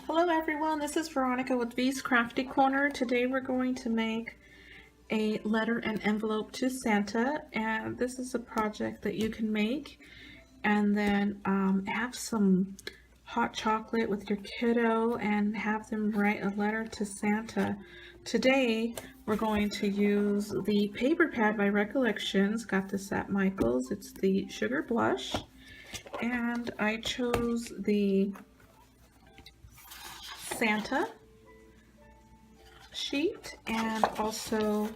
Hello everyone, this is Veronica with V's Crafty Corner. Today we're going to make a letter and envelope to Santa, and this is a project that you can make and then have some hot chocolate with your kiddo and have them write a letter to Santa. Today we're going to use the paper pad by Recollections. Got this at Michael's. It's the Sugar Blush, and I chose the Santa sheet and also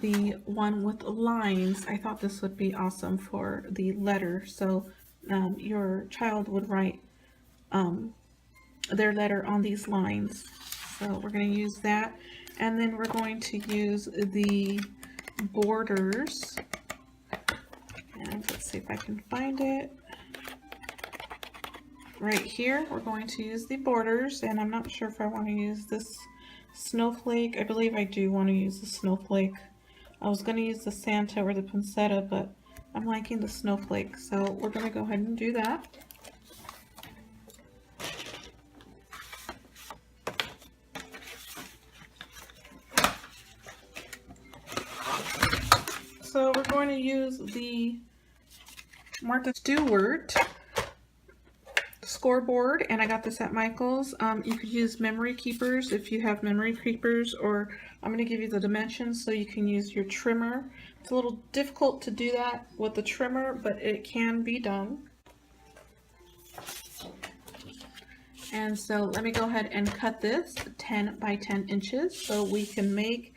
the one with lines. I thought this would be awesome for the letter, so your child would write their letter on these lines. So we're going to use that, and then we're going to use the borders, and let's see if I can find it. Right here, we're going to use the borders, and I'm not sure if I want to use this snowflake. I believe I do want to use the snowflake. I was going to use the Santa or the poinsettia, but I'm liking the snowflake, so we're going to go ahead and do that. So we're going to use the Martha Stewart scoreboard, and I got this at Michael's. You could use memory keepers if you have memory keepers, or I'm going to give you the dimensions so you can use your trimmer. It's a little difficult to do that with the trimmer, but it can be done. And so let me go ahead and cut this 10 by 10 inches so we can make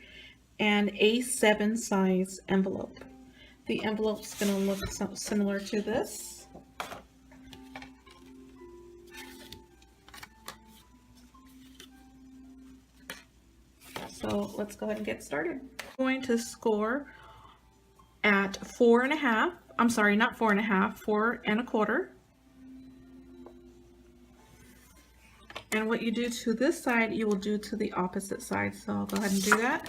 an A7 size envelope. The envelope's going to look similar to this. So let's go ahead and get started. I'm going to score at 4.5. I'm sorry, not 4.5, 4 1/4. And what you do to this side, you will do to the opposite side. So I'll go ahead and do that.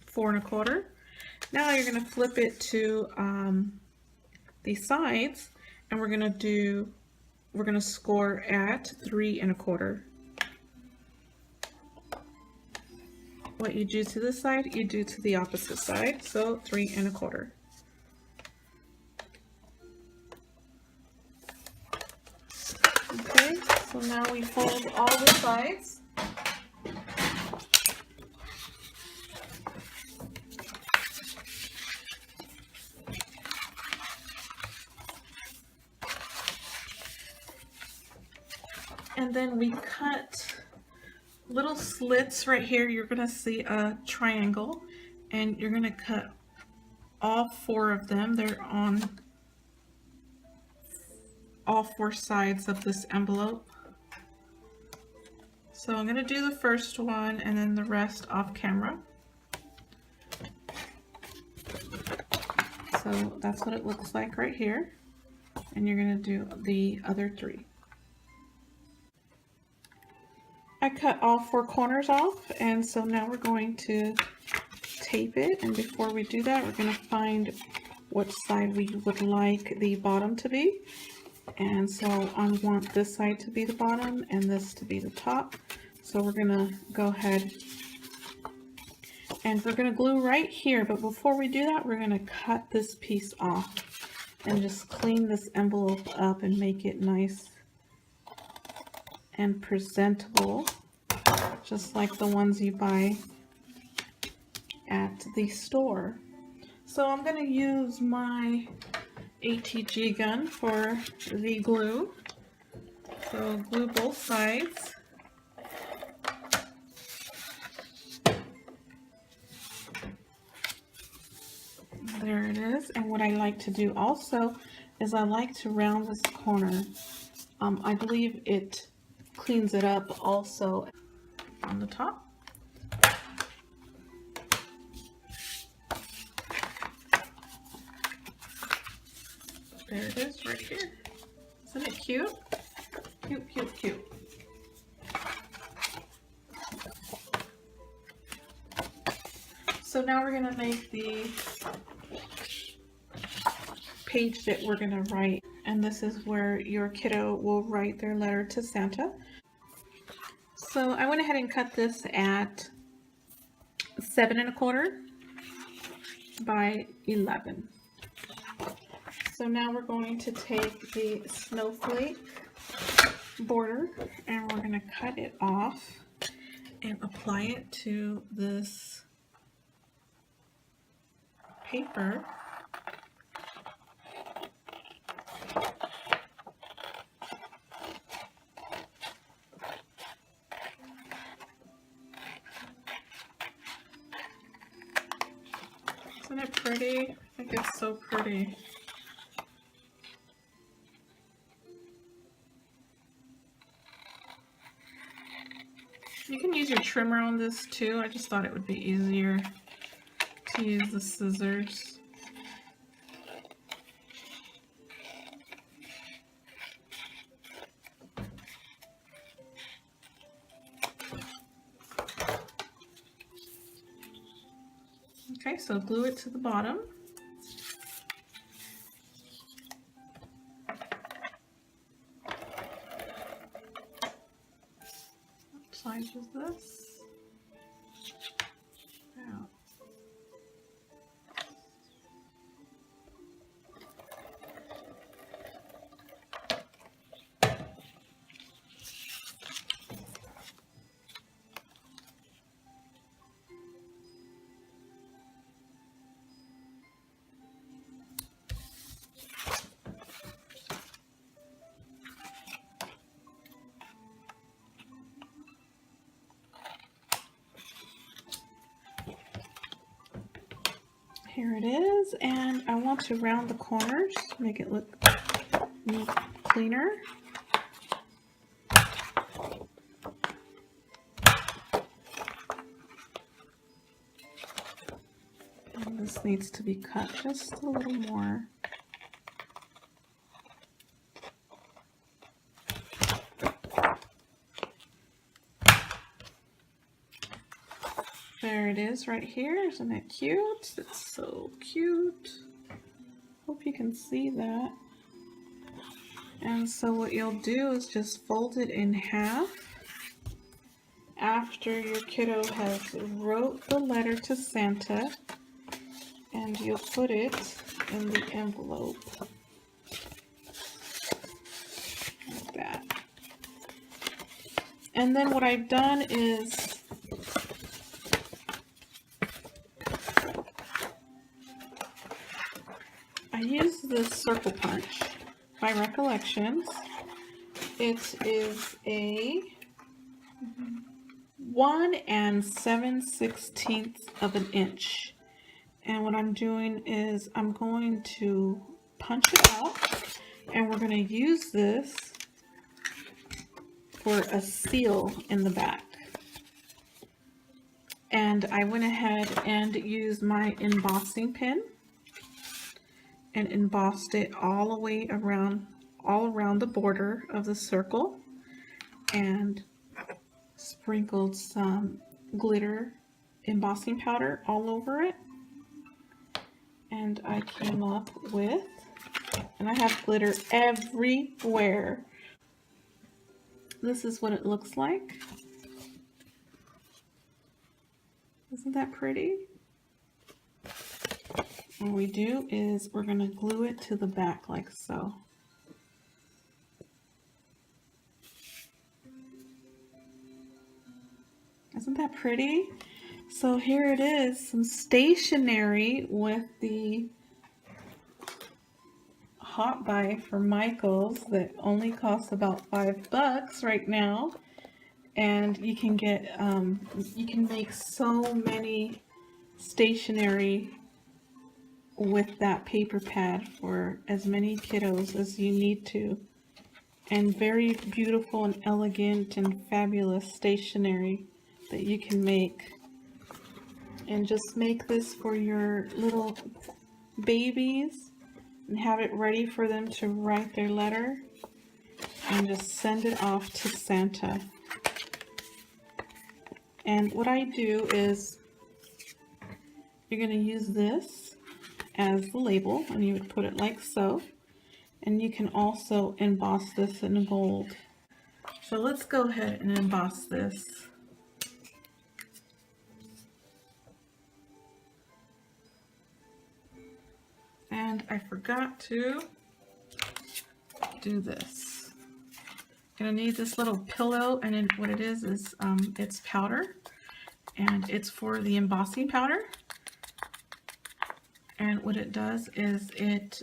Four 1/4. Now you're going to flip it to the sides, and we're going to score at 3 1/4. What you do to this side, you do to the opposite side, so 3 1/4. Okay, so now we fold all the sides. And then we cut little slits right here. You're going to see a triangle, and you're going to cut all 4 of them. They're on all 4 sides of this envelope. So I'm going to do the first one and then the rest off camera. So that's what it looks like right here. And you're going to do the other 3. I cut all 4 corners off, and so now we're going to tape it. And before we do that, we're going to find which side we would like the bottom to be. And so I want this side to be the bottom and this to be the top. So we're going to go ahead and we're going to glue right here. But before we do that, we're going to cut this piece off and just clean this envelope up and make it nice and presentable, just like the ones you buy at the store. So I'm going to use my ATG gun for the glue. So glue both sides. There it is. And what I like to do also is I like to round this corner. I believe it cleans it up also on the top. There it is right here. Isn't it cute? Cute, cute, cute. So now we're going to make the page that we're going to write, and this is where your kiddo will write their letter to Santa. So I went ahead and cut this at 7 1/4 by 11. So now we're going to take the snowflake border and we're going to cut it off and apply it to this paper. Isn't it pretty? I think it's so pretty. You can use your trimmer on this too. I just thought it would be easier to use the scissors. Okay, so glue it to the bottom. What size is this? Wow. Here it is, and I want to round the corners, make it look cleaner. And this needs to be cut just a little more. There it is right here. Isn't it cute? It's so cute. Hope you can see that. And so what you'll do is just fold it in half after your kiddo has wrote the letter to Santa, and you'll put it in the envelope like that. And then what I've done is I use this circle punch by Recollections. It is a 1 7/16 of an inch. And what I'm doing is I'm going to punch it out, and we're going to use this for a seal in the back. And I went ahead and used my embossing pen and embossed it all the way around, all around the border of the circle, and sprinkled some glitter embossing powder all over it. And I came up with, and I have glitter everywhere. This is what it looks like. Isn't that pretty? What we do is we're going to glue it to the back like so. Isn't that pretty? So here it is, some stationery with the hot buy for Michael's that only costs about $5 right now. And you can get, you can make so many stationery with that paper pad for as many kiddos as you need to. And very beautiful and elegant and fabulous stationery that you can make. And just make this for your little babies and have it ready for them to write their letter and just send it off to Santa. And what I do is you're going to use this as the label, and you would put it like so. And you can also emboss this in gold. So let's go ahead and emboss this. And I forgot to do this. I'm gonna need this little pillow, and what it is it's powder, and it's for the embossing powder. And what it does is it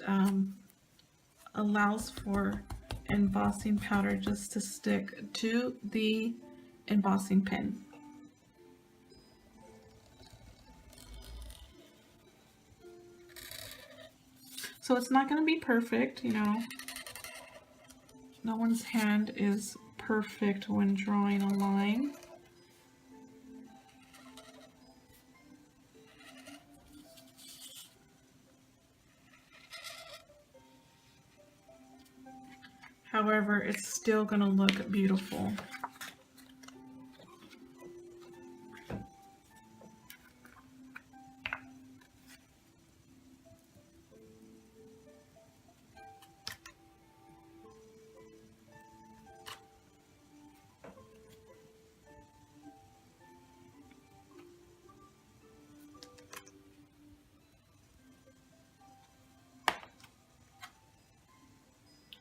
allows for embossing powder just to stick to the embossing pen. So it's not going to be perfect, you know. No one's hand is perfect when drawing a line. However, it's still going to look beautiful.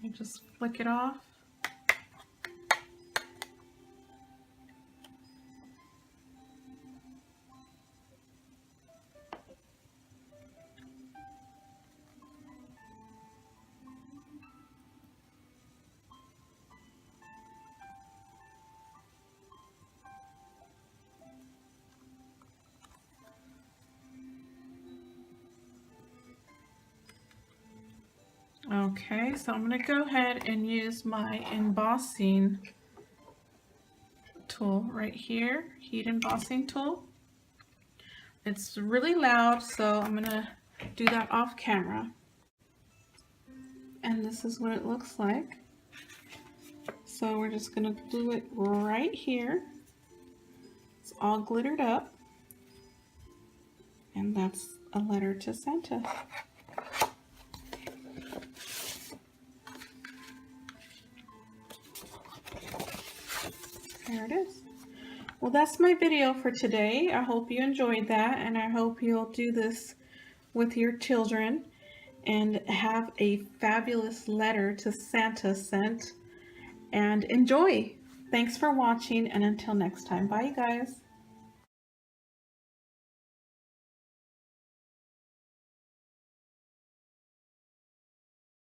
You just flick it off. Okay, so I'm going to go ahead and use my embossing tool right here, heat embossing tool. It's really loud, so I'm going to do that off camera. And this is what it looks like. So we're just going to glue it right here. It's all glittered up. And that's a letter to Santa. There it is. Well, that's my video for today. I hope you enjoyed that, and I hope you'll do this with your children and have a fabulous letter to Santa sent, and enjoy. Thanks for watching, and until next time, bye guys.